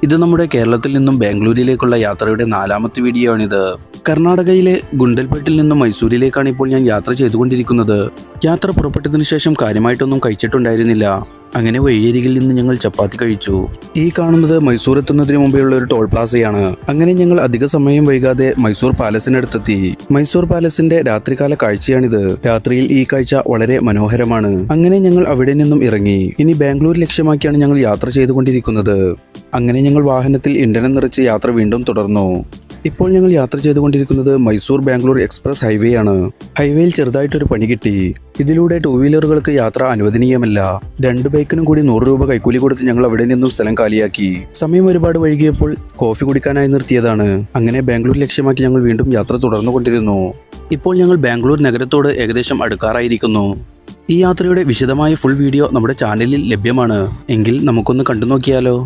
ഇത് നമ്മുടെ കേരളത്തിൽ നിന്നും ബാംഗ്ലൂരിലേക്കുള്ള യാത്രയുടെ 4ാമത്തെ വീഡിയോ ആണിത്. കർണാടകയിലെ ഗുണ്ടൽപേട്ടിൽ നിന്നും മൈസൂരിലേക്കാണ് ഇപ്പോൾ ഞാൻ യാത്ര ചെയ്തുകൊണ്ടിരിക്കുന്നത്. യാത്ര പുറപ്പെട്ടതിനു ശേഷം കാര്യമായിട്ടൊന്നും കഴിച്ചിട്ടുണ്ടായിരുന്നില്ല. അങ്ങനെ വഴിയരികിൽ നിന്ന് ഞങ്ങൾ ചപ്പാത്തി കഴിച്ചു. ഈ കാണുന്നത് മൈസൂർ എത്തുന്നതിന് മുമ്പെയുള്ള ഒരു ടോൾ പ്ലാസയാണ്. അങ്ങനെ ഞങ്ങൾ അധിക സമയം വൈകാതെ മൈസൂർ പാലസിനടുത്തെത്തി. മൈസൂർ പാലസിന്റെ രാത്രികാല കാഴ്ചയാണിത്. രാത്രിയിൽ ഈ കാഴ്ച വളരെ മനോഹരമാണ്. അങ്ങനെ ഞങ്ങൾ അവിടെ നിന്നും ഇറങ്ങി. ഇനി ബാംഗ്ലൂർ ലക്ഷ്യമാക്കിയാണ് ഞങ്ങൾ യാത്ര ചെയ്തുകൊണ്ടിരിക്കുന്നത്. അങ്ങനെ ഞങ്ങൾ വാഹനത്തിൽ ഇന്ധനം നിറച്ച് യാത്ര വീണ്ടും തുടർന്നു. ഇപ്പോൾ ഞങ്ങൾ യാത്ര ചെയ്തുകൊണ്ടിരിക്കുന്നത് മൈസൂർ ബാംഗ്ലൂർ എക്സ്പ്രസ് ഹൈവേ ആണ്. ഹൈവേയിൽ ചെറുതായിട്ടൊരു പണി കിട്ടി. ഇതിലൂടെ 2 വീലറുകൾക്ക് യാത്ര അനുവദനീയമല്ല. 2 ബൈക്കിനും കൂടി 100 രൂപ കൈക്കൂലി കൊടുത്ത് ഞങ്ങൾ അവിടെ നിന്നും സ്ഥലം കാലിയാക്കി. സമയം ഒരുപാട് വൈകിയപ്പോൾ കോഫി കുടിക്കാനായി നിർത്തിയതാണ്. അങ്ങനെ ബാംഗ്ലൂർ ലക്ഷ്യമാക്കി ഞങ്ങൾ വീണ്ടും യാത്ര തുടർന്നുകൊണ്ടിരുന്നു. ഇപ്പോൾ ഞങ്ങൾ ബാംഗ്ലൂർ നഗരത്തോട് ഏകദേശം അടുക്കാറായിരിക്കുന്നു. ഈ യാത്രയുടെ വിശദമായ ഫുൾ വീഡിയോ നമ്മുടെ ചാനലിൽ ലഭ്യമാണ്. എങ്കിൽ നമുക്കൊന്ന് കണ്ടു നോക്കിയാലോ.